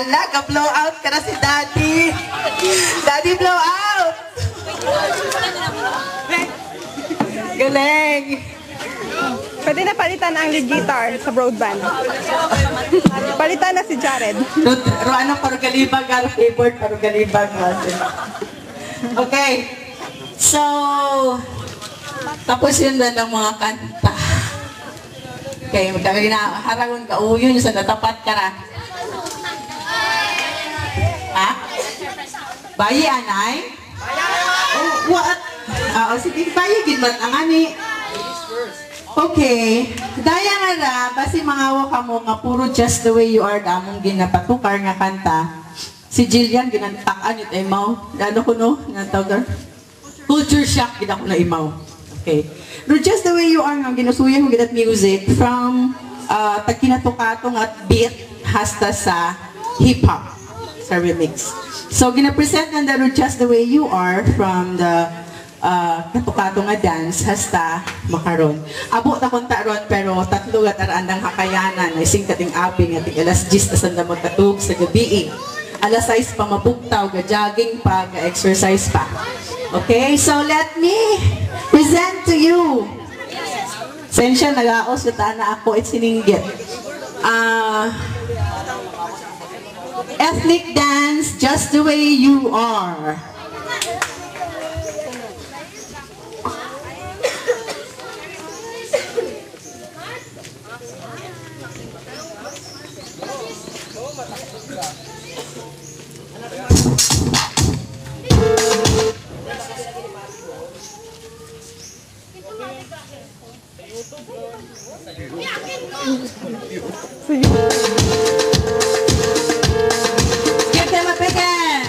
Ala, ka-blow out ka na si Daddy. Daddy, blow out! Galing! Pwede na palitan ang lead guitar sa broadband. Palitan na si Jared. Ano, parugalibag, keyboard, parugalibag. Okay. So, tapos yun na ng mga kanta. Okay, magkakinaharangon ka uyo sa natapat ka na. Ha? Bayi, anay? Oh, what? Sige, bayi, ginbat ang ani. Okay. Daya nga na, basi mangawa ka mo nga puro just the way you are damong ginapatukar nga kanta. Si Jillian, ginantakan yun, imaw. Ano ko no? Ginantawag culture shock, gina ko na imaw. Okay. Pero just the way you are nga, ginusuyan mo ginat music from tagkinatokatong at beat hasta sa hip-hop sa remix. So, gina-present nga na just the way you are from the katukatong nga dance hasta makaron. Abo ta konta ron pero tatlo at araan ng hakayanan na ising kating abing at alas 10 tasan na magkatug sa gabi. Alas 6 pa mabugtaw, ga-jogging pa, ga-exercise pa. Okay, so let me present to you. Sensya, nag-aos kita na ako at sininggit. Ethnic dance, just the way you are. Give them a big hand.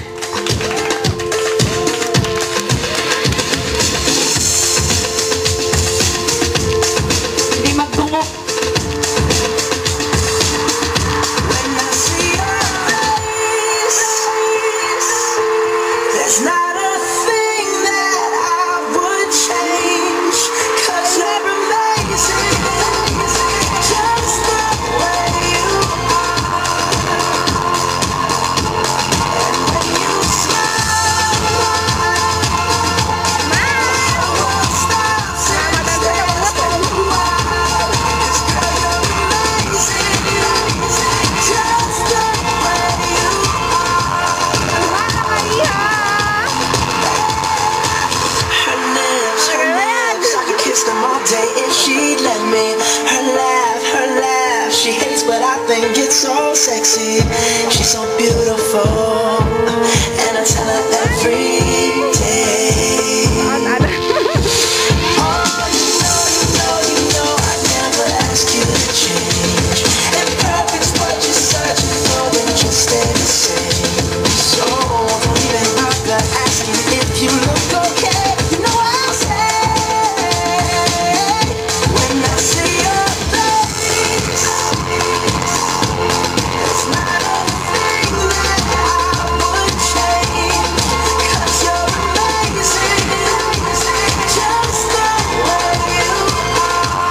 Hindi magtungok. When I see your face, there's not a thing that I would change, 'cause you're amazing, just the way you are. And when you smile, my world stops and stares for a while. 'Cause girl, you're amazing, just the way you her lips, I could kiss them all day if she'd let me. Her laugh, she hates but I think it's so sexy. She's so beautiful, and I tell her every day. Oh, you know, I never ask you to change. If perfect's what you're searching for, then just stay the same. So don't even bother asking if you look okay. You know I'll say when I see your face, it's not a thing that I would change, 'cause you're amazing, just the way you are.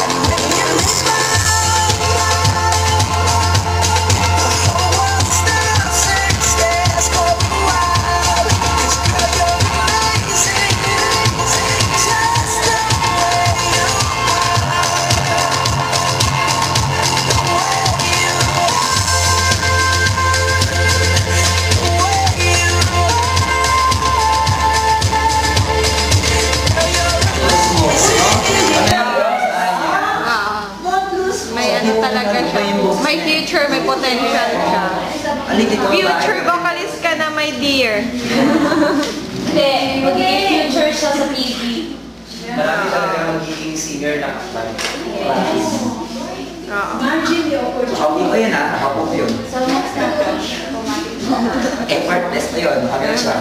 And when you smile, the whole world stops and stares for a while. 'Cause girl, you're amazing, just the way you May ano talaga siya. May future, may potential siya. Future vocalist ka na, my dear. Hindi, magiging future siya sa TV. Marami talaga magiging singer na kaplan. Oo. Nakapop yun ha, nakapop yun. Effortless na yun, kami na siya.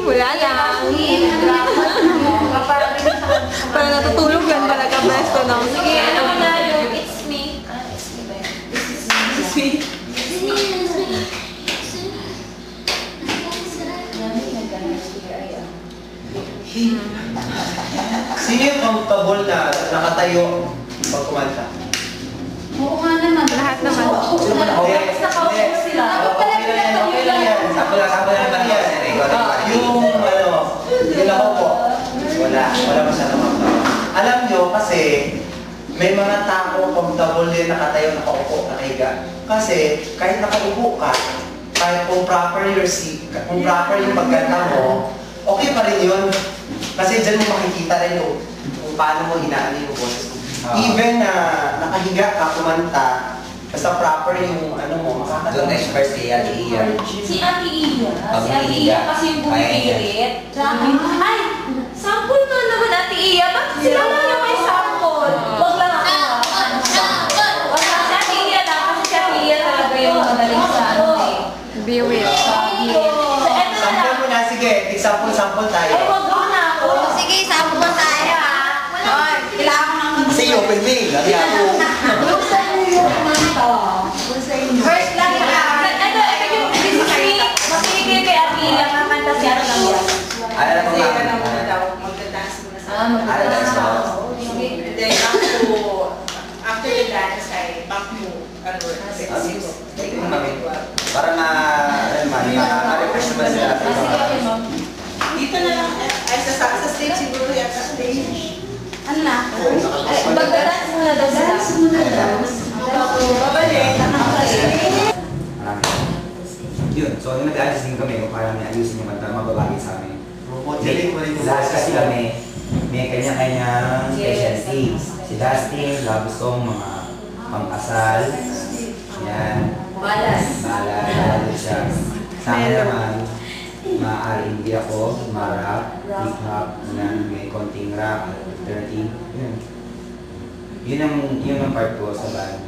Wala lang. Parang natutulog yan talaga besto ng Sige, ano mo na yung It's Me. It's Me ba yun? It's Me. Sino yung comfortable na nakatayo pag kumanta? Oo nga naman. Lahat naman. Tapos nakaupo sila. Okay lang yan. Sakto lang naman yan. Yung ako po, wala masyadong magbawa. Alam nyo, kasi may mga tao comfortable din nakatayo, nakaupo, nakahiga. Kasi kahit nakaupo ka, kahit kung proper your seat, kung proper yung pagkanta mo, okay pa rin yun. Kasi dyan mo makikita rin yung kung paano mo hinaan yung boses mo. Even na nakahiga ka, kumanta, basta proper yung ano mo, makakatawa. Doon expert si Ate Iya. Si Ate Iya. Si Ate Iya kasi yung bumipilit. Ay! Sample nga naman Ate Iya. Bakit sila na may sample? Huwag lang ako. Wag lang si Ate Iya lang. Kasi si Ate Iya talaga yung magaling sa ano eh. Biwit. Sample mo na, sige. Example tayo. Ay, wag mo na ako. Sige, sample mo tayo ha. Oy, kailangan ko ng Kasi open mail. Lagi ako. first lang ha. Ito yung discreet. Mapigil kay Ate Iya. Kakanta si Ate Iya. Ay, alam ko Kasi ka na nga. muna daw, magda-dance muna sa Magda-dance ka. And then after the dance, ay back mo, ano, Para ma-refresh naman sila. dito na lang, ay sa stage siguro yan, sa stage. Ano na? Magda-dance muna daw sila. Dance muna daw. Babalik. Yun, so nung nag-adjust din kami, kung parang ayusin yung kanta, mababagay sa amin. Modeling mo rin yung Lahat kasi kami, may kanya-kanyang specialties. Si Dustin, love song, mga pang-asal, yan. Balas. Bahala siya. Sa akin naman, ma-R&B ako, ma-rap, hip-hop, yan, may konting rap, dirty, yun. Yun ang part ko sa band.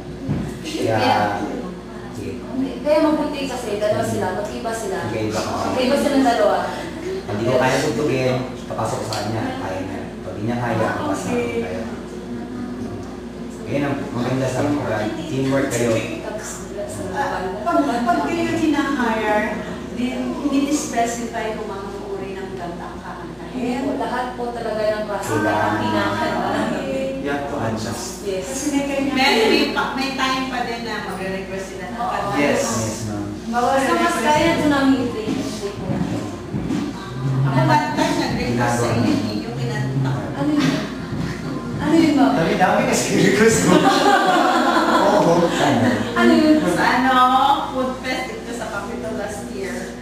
Kaya, sige. Kaya mabuti kasi, dalawa sila, mag-iba sila. Magkaiba ka. Mag-iba silang dalawa. Pag di ko kaya tugtugin, papasok ko sa kanya, kaya na. Pag di niya kaya, papasok ko kaya. Ngayon ang maganda sa mga teamwork kayo. Pag kayo hina-hire, din-specify kung anong uri ng kanta ang kakantahin. Lahat po talaga ng klase Sila. na kinakanta. You have to adjust. Yes. Kasi may kanya. May time pa din na magre-request sila ng kanta. Yes. Yes, ma'am. So, mas kaya ito namin i-play. Ako one time nag-request sa inyo, yung kinanta ko. Ano yun? Ano yun ba? Dami kasi request mo. Oo. Ano yun? Sa food fest ito sa Capitol last year.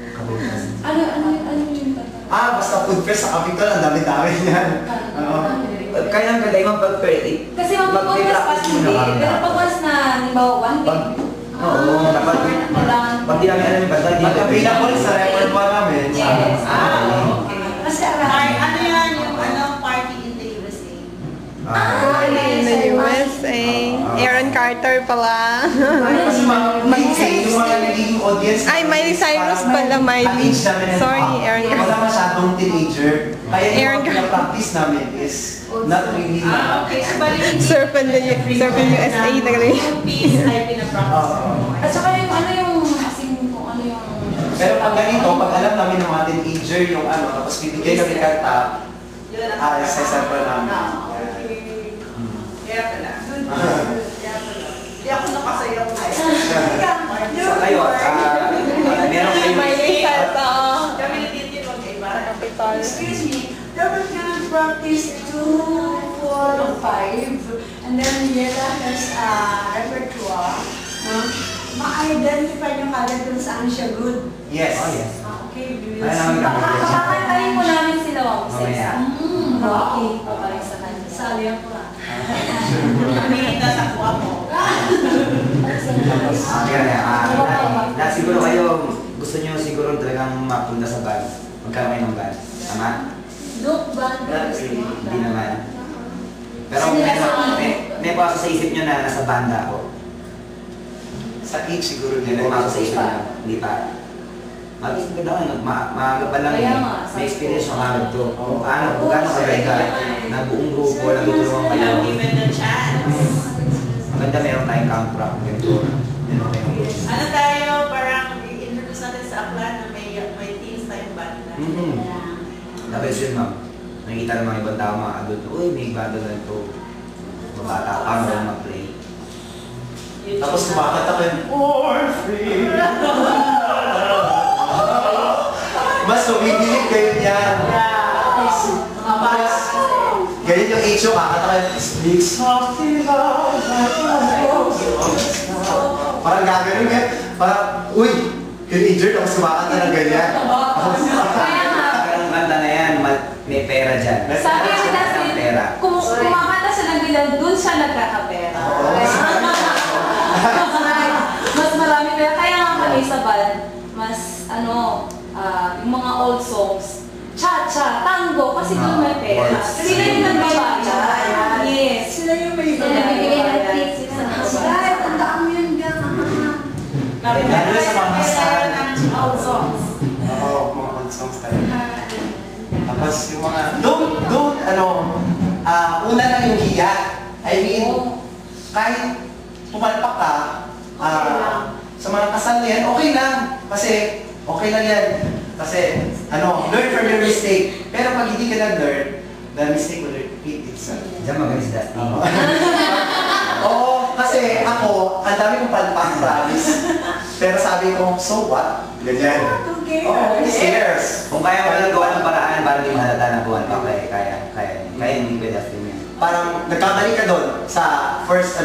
Ano yun? Basta food fest sa Capitol, ang dami-dami yan. Kaya ang ganda yung mag-pray. Kasi mag-podcast pa hindi. Pero pag once na, halimbawa, one week. Oo, pag di namin alam yung banda, di Mag-available sa repertoire namin. Yes. Okay. Kasi Ano yan, yung party in the USA? In the USA. Aaron Carter pala. Kasi yung mga nagiging audience. Ay, Miley Cyrus pala, Miley. Sorry, Aaron Carter. Wala masyadong teenager. Kaya Aaron yung practice namin is not really Okay, so bali hindi. Surfing USA talaga. Yung piece ay pinapractice mo. At saka yung kung ano yung... Pero pag ganito, pag alam namin ng mga teenager yung tapos bibigay kami kanta, sesample namin. Kaya pala. Hindi ako nakasayaw na. Sa kayo, meron kayo Miley Cyrus. Kami ni Titi mag-iba. Capital. excuse me, dapat ka practice 2, 4, 5, and then Yela has repertoire. Ma-identify yung kagad kung saan siya good. Yes. Oh, yes. Okay, we will Ay, naman see. kami. Kakantahin po namin sila, Wang. Mamaya. Okay, papayag sa kanya. Sali ako ah. Kumita sa kuha mo. Kaya siguro kayo, gusto nyo siguro talagang mapunta sa band. Magkaroon kayo ng band. Tama? Look, band. Hindi naman. Pero may pasok sa isip nyo na nasa banda ako. Sa age siguro May din. pumasok sa isip nyo. Hindi pa. Maaga pa lang Kaya eh. nga, May experience yung agad to. Kung gaano kagay ka, na buong grupo, nagtutulungan kayo. Given the chance. Maganda meron tayong camp rock, ganito. Ano tayo, parang i-introduce natin sa Aklan na may teams tayong banda. Tapos yun, ma'am. Nakikita ng mga ibang tao, mga adult, uy, may banda na ito. Mabata pa, mag-play. Tapos kumakanta ko yung Orphan. Mas tumigilig kayo niyan. Ganyan yung age yung kakanta ko yung Speak softly loud. Parang gagawin nga. Parang, uy, teenager, tapos kumakanta ng ganyan. Ang kanta na yan, may pera dyan. Sabi ni Dustin, kumakanta siya ng bilang, dun siya nagkakapera. Mas marami pera. Kaya nga kami sa band, mas yung mga old songs, cha-cha, tango, kasi dun may pera. Sila yung nagbabayad. Yes. Sila yung may Nagbibigay ng tips. Ay, tandaan mo yun nga. Lalo sa mga kasal. Old songs. Oo, mga old songs talaga. Tapos yung mga, una lang yung hiya. I mean, kahit pumalpak ka, sa mga kasal na yan, okay lang. Kasi, okay lang yan. Kasi, learn from your mistake. Pero pag hindi ka nag-learn, the mistake will repeat itself. Diyan magaling si Dustin. Oo, kasi ako, ang dami kong palpak, promise. Pero sabi ko, so what? Ganyan. Who cares? Oh, who cares? Kung kaya mo lang gawa ng paraan para di mahalata na buwan pa, kaya hindi ko Dustin yan. Parang nagkamali ka doon sa first,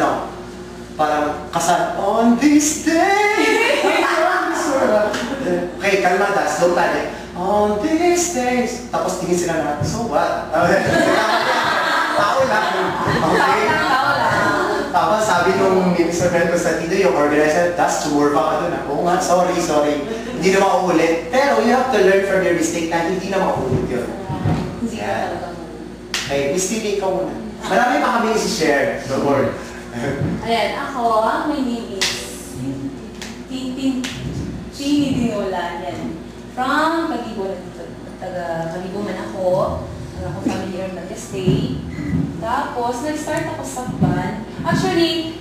parang kasal, on this day. Okay, kalmada, slow tayo. On these days. Tapos tingin sila na, so what? Tao lang. Okay. Tapos sabi nung Mr. Ben Constantino, yung organizer, that's sumurva ka doon. Oo nga, sorry. Hindi na mauulit. Pero you have to learn from your mistake na hindi na mauulit yun. Hindi ka talaga mo. Okay, Miss Tilly, ikaw muna. Marami pa kami isi-share. Don't worry. Ayan, ako, my name is Tini Dinola. Yan. From Kalibuman, taga Kalibuman ako. Ako familiar nag-stay. Tapos, nag-start ako sa band. Actually,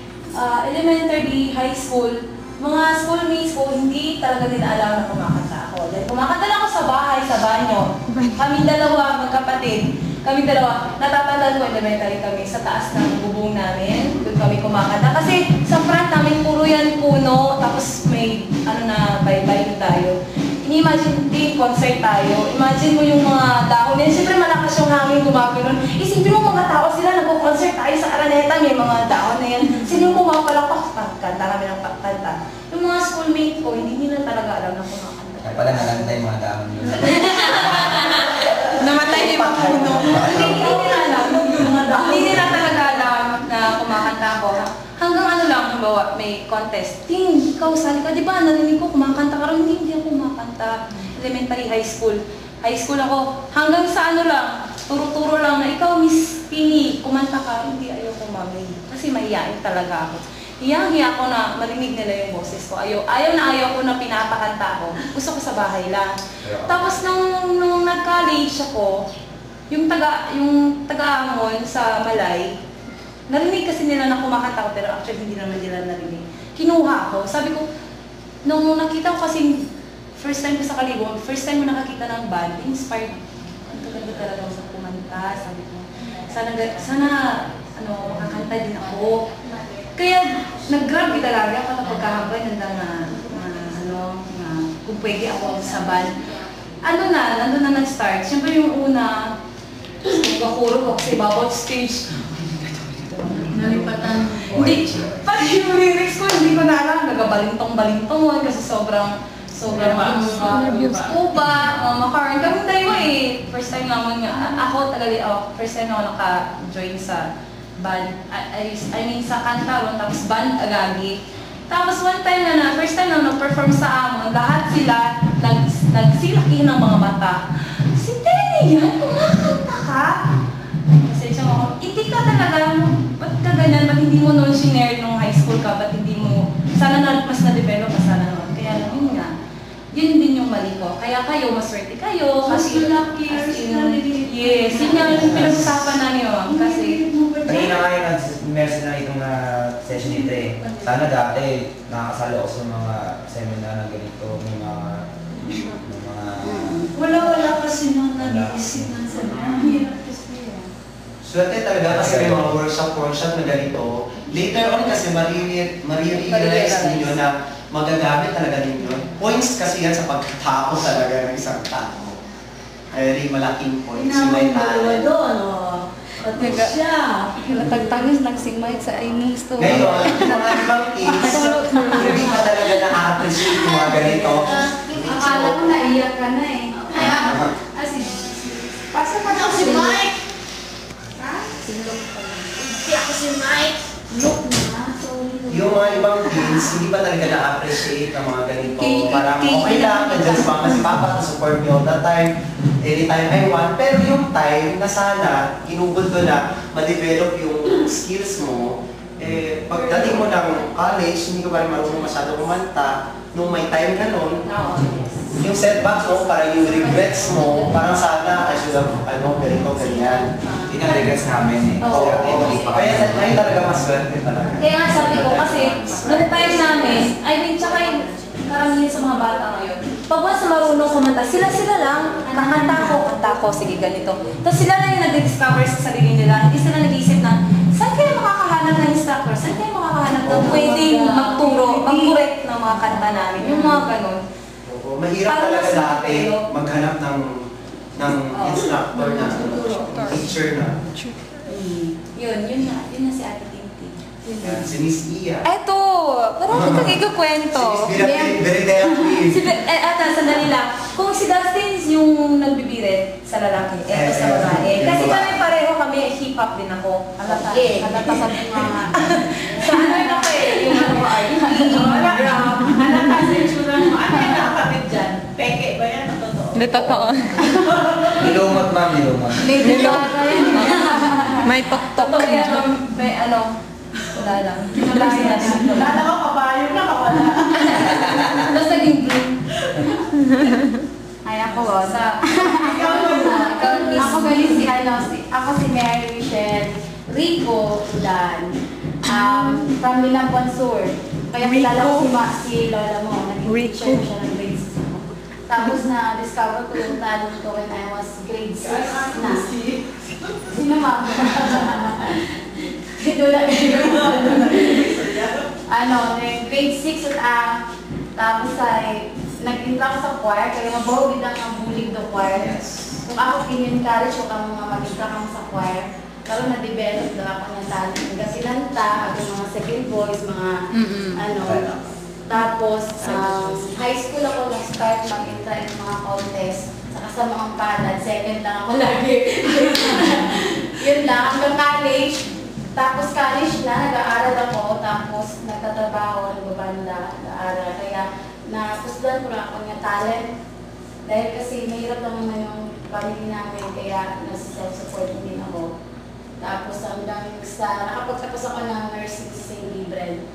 elementary, high school, mga schoolmates ko, hindi talaga nila alam na kumakanta ako. Dahil kumakanta lang ako sa bahay, sa banyo. Kaming dalawa, magkapatid. Kaming dalawa, natatandaan ko, elementary kami, sa taas ng bubong namin. Doon kami kumakanta. Kasi sa front namin, puro yan puno. Tapos may, bye-bye tayo. Ini-imagine din, concert tayo. Imagine mo yung mga dahon. Siyempre malakas yung hangin gumagano'n. Isipin mo mga tao sila, nag-concert tayo sa Araneta, may mga dahon na yan. Sila yung pumapalakpak, kanta kami ng kanta. Yung mga schoolmate ko, hindi nila talaga alam na kumakanta. Kaya pala nalantay mga dahon yun. Namatay yung mga puno. Hindi nila alam yung mga dahon. Hindi nila talaga alam na kumakanta ako. Hanggang halimbawa, may contest. Ting, ikaw, sali ka, di ba? Narinig ko, kumakanta ka rin. Hindi ako kumakanta. Elementary, high school. High school ako. Hanggang sa lang, turo-turo lang na, ikaw, Miss Pini, kumanta ka. Hindi, ayoko, mami. Kasi mahiyain talaga ako. Hiyang-hiya ko na marinig nila yung boses ko. Ayaw ko na pinapakanta ako. Gusto ko sa bahay lang. Tapos nung nag-college ako, yung taga-amon sa Malay, narinig kasi nila na kumakanta ko, pero actually hindi naman nila narinig. Kinuha ako. Sabi ko, nung nakita ko kasi, first time ko sa Kalibo, first time ko nakakita ng band, inspired. Ang ganda talaga sa kumanta. Sabi ko, sana makakanta din ako. Kaya, nag-grab talaga ako na pagkahambay na kung pwede ako sa band. Nandun na nag-start. Siyempre yung una, nagkakurog ako sa ibabaw stage. Nalipatan. Hindi, pati yung lyrics ko, hindi ko na alam. Nagabalintong-balintong kasi sobrang scuba, makarn. Kami tayo first time naman nga. First time ako naka-join sa band. I mean, sa kanta, tapos band agagi. Tapos one time first time na nag-perform sa amon, lahat sila nagsilakihin ng mga mata. Si Tenny yan, kumakanta ka? Kasi siya mo, hindi ka talaga, ba't ka ganyan? Ba't hindi mo noon sinare nung high school ka? Ba't hindi mo, sana mas na-develop ka sana naman. Kaya yun nga, yun din yung mali ko. Kaya kayo, maswerte kayo. Kasi lucky, yes, yun nga yung pinag-usapan namin yun. Kasi, Kanina nga yung meron na itong session nito eh. Sana dati nakakasali ako sa mga seminar na ganito, may mga Wala kasi nung nag-iisip ng sabi. Ang hirap kasi yan. Swerte talaga kasi may mga workshop na ganito. later on kasi marirealize ninyo na magagamit talaga ninyo. Points kasi yan sa pagkatao talaga ng isang tao. Very malaking points yung may talent. Siya. Natagtangis lang si Mike sa inyong store. Ngayon, yung mga ibang kids, hindi pa talaga na-appreciate yung mga ganito. Akala ko naiyak ka na eh. Pasa pa daw si Mike. Ako si Mike. Look na. Sorry. Yung mga ibang kids, hindi pa talaga na-appreciate ang mga ganito. Parang okay lang, nandiyan si mama si papa to support me all the time, anytime I want. Pero yung time na sana, ginugol ko na ma-develop yung skills mo, pagdating mo ng college, hindi ka pa rin marunong masyado kumanta. Nung may time ka nun, yung setbacks mo, parang yung regrets mo, parang sana, I should have, ganito, ganyan. Hindi na regrets namin eh. Kaya ngayon talaga mas swerte talaga. Kaya nga sabi ko kasi, noong time namin, I mean, tsaka yung karamihan sa mga bata ngayon, pag once marunong kumanta, sila lang, kanta ko, sige ganito. Tapos sila lang yung nag-discover sa sarili nila, hindi sila nag-iisip na, saan kayo makakahanap ng instructor? Saan kayo makakahanap ng pwedeng magturo, mag-correct ng mga kanta namin? Yung mga ganun. Oo, mahirap talaga dati maghanap ng instructor na, teacher na. Yun na si Ate Tintin. Yan, si Miss Iya. Eto! Marami kang ikukwento. Si Miss Veridea Queen. Sandali lang. Kung si Dustin yung nagbibirit sa lalaki, eto sa babae. Kasi kami pareho kami, hip-hop din ako. Halata sa mga... Sa ano yun ako yung ano ko ay... Halata sa itsura mo. Ano yung nakapit dyan? Peke ba yan? Totoo? Hindi totoo. Nilumot ma'am, nilumot. May tok-tok. Totoo yan, may ano... Wala lang. Lala ko, kabayo na kawala. Tapos naging blue. Ay, ako ako si Mary Michelle Rico Ulan. From Milampon Sur. Kaya kilala ko si Lola mo. Naging teacher siya ng grade 6 ako. Tapos na-discover ko yung talent ko when I was grade 6 na. Sino ma? Grade 6 at tapos ay nag-intra ako sa choir, kaya mabawid ang bulig do choir. Kung ako in-encourage ko kang mga mag-intra kang sa choir, pero na-develop daw ako ng talent. Kasi lanta, ang mga second voice, mga Tapos, high school ako nag-start mag-intra in mga contest. Saka sa mga palad, second lang ako lagi. Yun lang, hanggang college. Tapos college na, nag-aaral ako, tapos nagtatrabaho, nagbabanda, nag-aaral. Kaya napusdan ko na ako ng talent. Dahil kasi mahirap naman yung family namin, kaya nasa-self-support din ako. Tapos hanggang sa, nakapagtapos ako ng nursing sa St. Gabriel.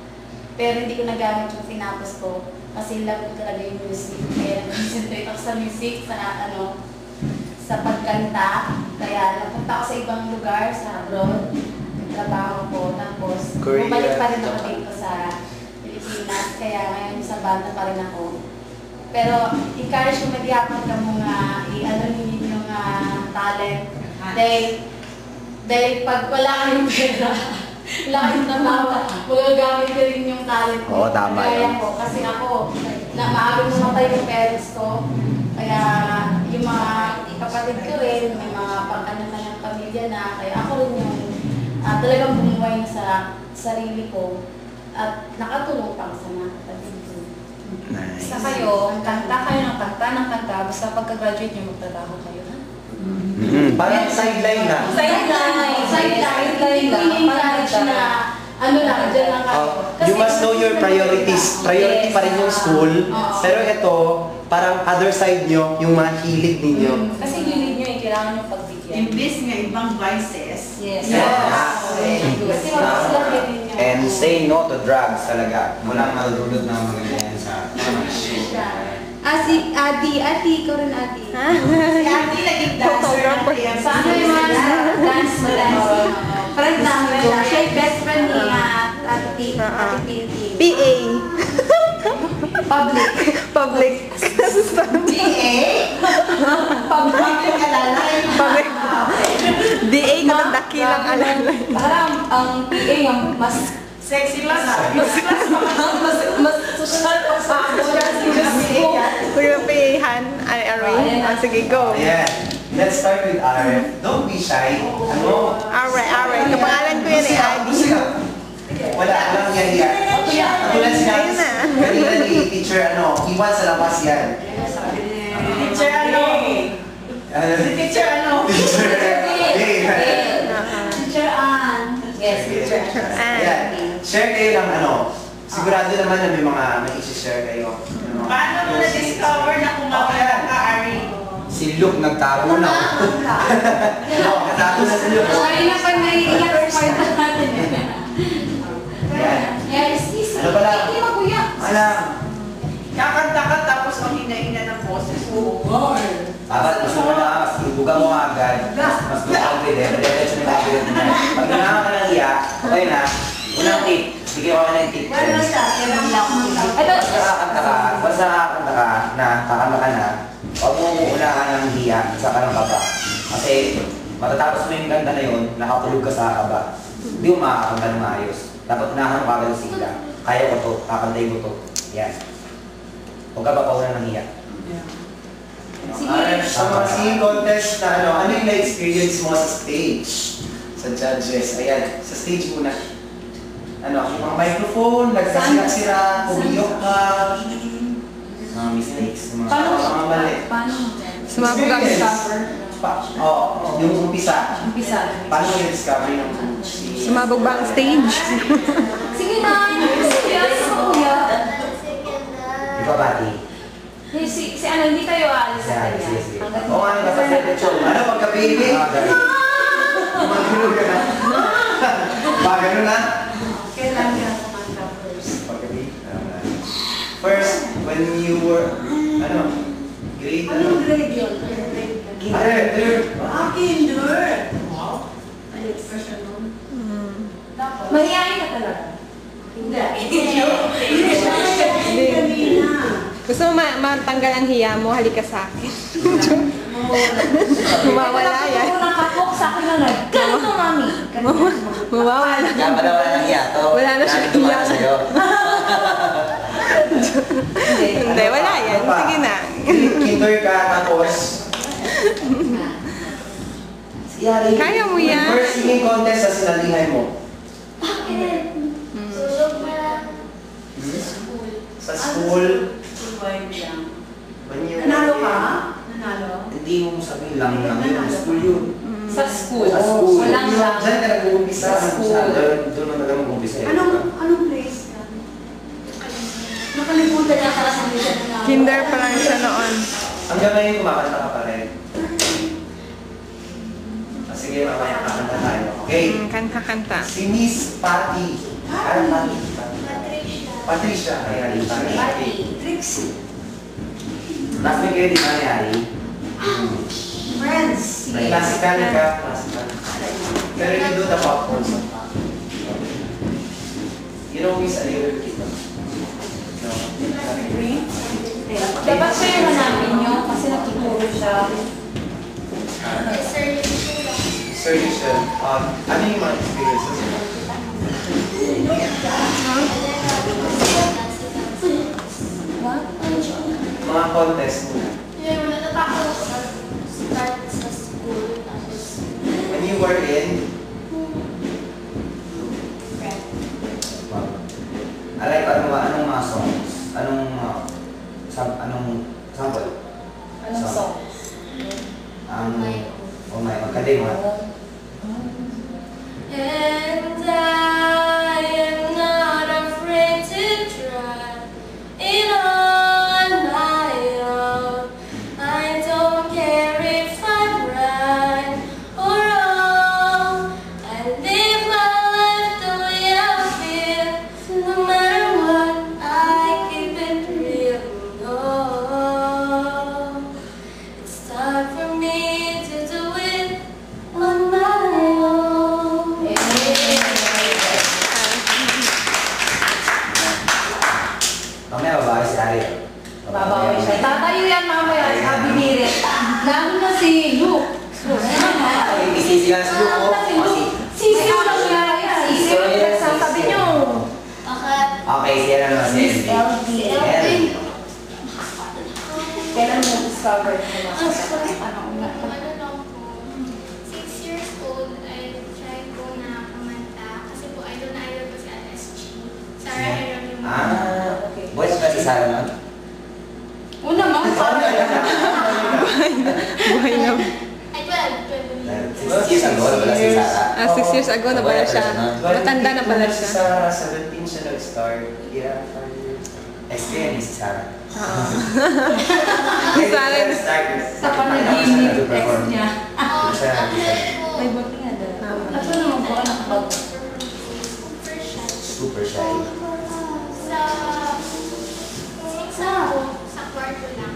Pero hindi ko nagamit yung tinapos ko. Kasi love ko talaga yung music. Kaya nag-concentrate ako sa music, sa pagkanta. Kaya napunta ako sa ibang lugar, sa abroad. Trabaho ko, tapos bumalik pa rin ako dito sa Pilipinas, kaya ngayon sa banda pa rin ako. Pero encourage ko magyapon ka mga i-ano ninyo yung talent. Dahil pag wala kayong pera, wala kayong trabaho, magagamit ko rin yung talent ko. Oo, tama yun. Ko. Kasi ako, maagang namatay yung parents ko, kaya yung mga kapatid ko rin, may mga pang-ano-ano pamilya na, kaya ako rin yung talagang bumuhay sa sarili ko at nakatulong pang sa mga kapatid ko. Nice. Basta kayo, kanta kayo ng kanta, basta pagka-graduate nyo, magtrabaho kayo, ha? Parang sideline na. Sideline na. Ano lang, dyan lang kayo. You must know your priorities. Priority pa rin yung school. Pero ito, parang other side nyo, yung mga hilig ninyo. Kasi hilig nyo, kailangan nyo pagbigyan. Imbis nga ibang vices. Yes. Kasi mapasalakin ninyo. And say no to drugs talaga. Walang madudulot na mga ganyan sa Si Adi, ko rin Adi. Si Ate naging dancer ng TMC. Sa ano yung mga dance mo dancing? Friend namin siya. Siya yung best friend ni Ate Pinti. PA. Public. Public. PA? Public yung alala. Public. DA ka ng Dakilang alalay. Parang ang PA ang mas sexy mas social pa sa Kuya Pihan, Ari. Sige, go. Ayan. Let's start with RF. Don't be shy. Ano? Ari. Kapangalan ko yan eh, Adi. Wala lang yan yan. Katulad sinabi, kanina ni teacher, iwan sa labas yan. Teacher ano? Teacher ano? Teacher Teacher Ann. Yes, teacher. Ayan. Share kayo ng sigurado naman na may isi-share kayo. Paano mo na-discover na kumakain ka, Ari? Si Luke nagtago na. Nagtago na si Luke. Sorry na pag naiiyak sa part natin. Yes, Ano pala? Hindi mo kuya. Alam. Kakanta ka tapos ang hina-hina ng boses mo. Dapat mas mas ibuga mo agad. Mas confident. Diretso na confident mo. Pag nangaman ka ng iya, okay na. Unang tip. Sige ko na yung tip. Basta nakakanta ka na kakanta ka na, huwag mo uunahan ng hiya sa kanang kaba. Kasi matatapos mo yung ganda na yun, nakatulog ka sa kaba. Hindi mo makakanta ng maayos. Dapat unahan mo agad sila. Kaya ko to, kakantay mo to. Yan. Huwag ka ba pauna ng hiya. Sa mga singing contest na ano yung na-experience mo sa stage? Sa judges. Ayan, sa stage muna. Yung mga microphone, nagkasirak-sira, pumiyok ka. Mga mistakes. Mga mali. Sumabog ang Yung umpisa. Paano mo i-discover yung Sumabog ba ang stage? Sige na, kuya. Ikaw bati. Si ano, hindi tayo aalis sa kanya. Sige. Oo nga, nagkasasya. Ano, pagka-baby? Magulo ka na. Bagano na? Kailangan niya kumanta first. Pagka-baby. First, when you were, grade, Anong grade yun? Third. Kinder! Ay, expression nun. Mahihayin ka talaga. Hindi. Hindi siya kanina. Gusto mo matanggal ang hiya mo, halika sa akin. Mawawala yan. Kung nakapok sa akin na ganun to, mami. Mawawala. Yan, wala ng hiya. Wala na siya hiya. Hindi, wala yan. Sige na. Kinder ka, tapos Kaya mo yan. first singing contest sa sinalihan mo. Bakit? Sulog na lang. Sa school. When you Nanalo ka? Nanalo? Hindi mo sabihin lang yun. School yun. Sa school. Sa school. Walang lang. Diyan ka nag-uumpisa. Sa school. Doon na talaga mag-umpisa. Anong place ka? Nakalimutan niya para sa mga nanalo. Kinder pa lang siya noon. Hanggang ngayon kumakanta ka pa rin. Sige, mamaya kakanta tayo. Okay? Kanta-kanta. Si Miss Patty. Patty? Patricia. Ayan, Patty. Trixie. Classmate kayo di ba ni Ari? Friends. Classical ka. Classical. Pero you do the pop also. You know Miss Aliver Kita? No. Dapat siya yung hanapin nyo kasi nakituro siya. Sir Michelle, ano yung mga experiences mo? Mga contest mo. When you were in, Alay ka, anong mga songs? Anong sample? Anong song? Oh my, magkaling mo. And I am not afraid to try it on my own. I don't care if I'm right or wrong. I live my life the way I feel. No matter what, I keep it real. No, it's time for me to do it on my own. Mamaya babae si Ari. Babawi siya. Tatayo yan mamaya. Sabi ni Rit. Lalo na si Luke. Ibig Sisi nga sa Luke, oh. Sisi mo lang yan. Sisi mo lang sasabi nyo. Okay, siya na naman. Miss LD. Kailan mo discover na Ano nga? 6 years old, I tried ko na kumanta kasi po idol na idol ko si LSG. Sarah Heronimo. Okay. Boys ba si Sarah nun? Una mo? Buhay na. Ay, 12. 6 years ago, wala si Sarah. 6 years ago na pala siya. Matanda na pala siya. Sa 17 siya nag-start. Yeah, 5 years. Experience si Sarah. Si Sarah. Sa panaginip, ex niya. May buti nga doon. Ano naman po anak ba? Super shy. Sa kwarto lang.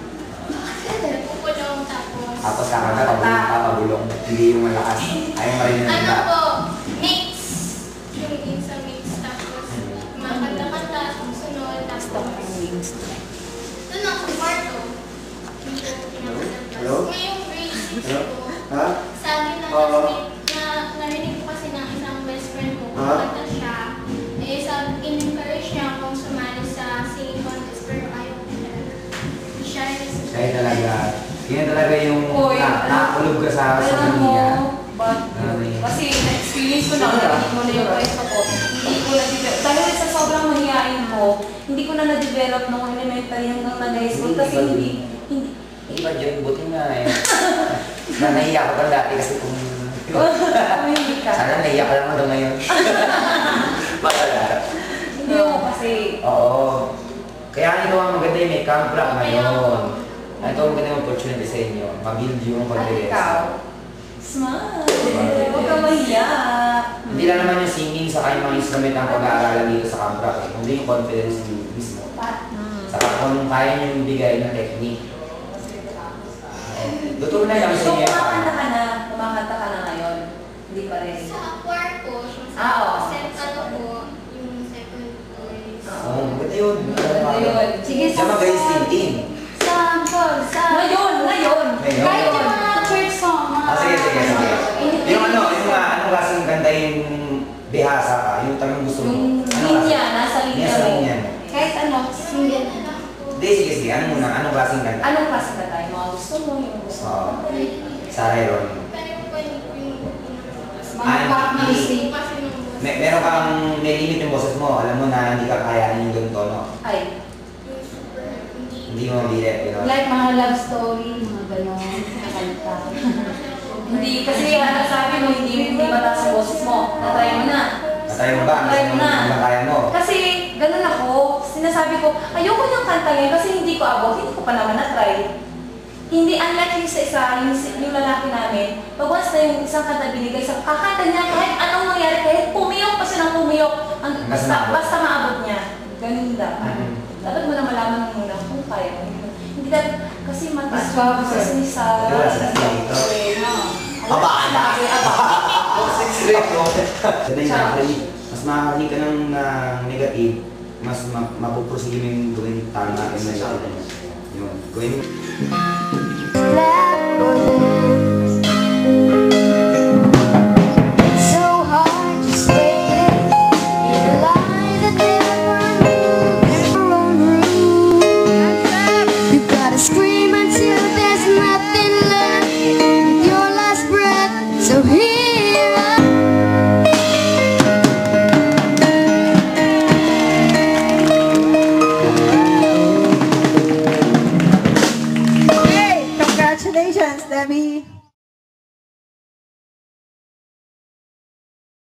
Nagpupulong tapos. Tapos kakanta, papabulong. Hindi yung malakas. Ayaw marinig ng Ano tap. po? Mix. Yung sa mix tapos makanta-kanta, sumunod tapos. Doon lang sa kwarto. Hindi ko pinakalabas. Hello? Ngayong grade 6 Hello? ko, Ha? sabi na classmate na narinig ko kasi ng isang best friend ko, kumanta siya. Eh, sabi, in-encourage niya akong sumali sa singing contest pero ayaw ko talaga. Shy Talaga. Yan talaga yung Uy, nakakulog ka sa Alam mo, kanya. kasi na-experience ko na, narinig mo na yung kwento ko. Hindi ko na-develop. Dahil sa sobrang mahihain ko, hindi ko na na-develop nung elementary hanggang nag-high school. Kasi hindi. Iba dyan, buti nga eh. Nahiya ka pa dati kasi kung... Hindi ka. Sana nahiya ka lang ito ngayon. Bakala. Hindi ako kasi. Oo. Kaya ito ang maganda yung may camp rock ngayon. Ito ang maganda yung opportunity sa inyo. Mabuild yung At confidence. ikaw, smile. Huwag ka mahiya. Hindi lang naman yung singing sa kayong mga instrument ang pag-aaralan dito sa camp rock. Kundi yung confidence mismo. Saka kung kaya nyo yung bigay na technique. Totoo na lang sa So, inyo. kumakanta ka na ngayon. Hindi pa rin. Sa kwarto, yung Oo. yung second voice. Oo, maganda yun. Ayun. Sige, Siya mag-raise din. Sample, Ngayon. Kahit yung mga church song. Sige. Yung anong klaseng kanta yung bihasa ka? Yung talagang gusto mo? Yung linya, nasa linya Nasa mo. linya. Kahit ano, single. Hindi, sige. Ano muna? Anong klaseng kanta? Anong klase ka tayo? Mga gusto mo, yung gusto mo. Sarah Heronimo. Pero po yung Mga pop music. kasi nung Meron kang may limit yung boses mo. Alam mo na hindi ka kayanin yung ganun tono. Ay, yung super hindi. Hindi mo mabilit, you know? Like mga love story, mga gano'n. Kanta. hindi. Kasi sabi mo, hindi mataas ang boses mo. Natry mo na. Natry mo ba? Natry mo na. Ang kaya mo. Kasi, ganun ako. Sinasabi ko, ayoko niyang kanta ngayon kasi hindi ko abot. Hindi ko pa naman na-try. Hindi, unlike yung sa yung lalaki namin, pag once na yung isang kanta binigay sa kakanta niya, kahit anong mangyari, kahit pumiyok pa siya ng pumiyok, basta maabot niya. Ganun dapat. Dapat mo na malaman muna kung kaya mo. Hindi dapat, kasi mataas ka, kasi ni Sarah. Aba! Mas makakarinig ka ng negative, mas mapuprosige mo yung gawin tama yung negative. Yun. Gawin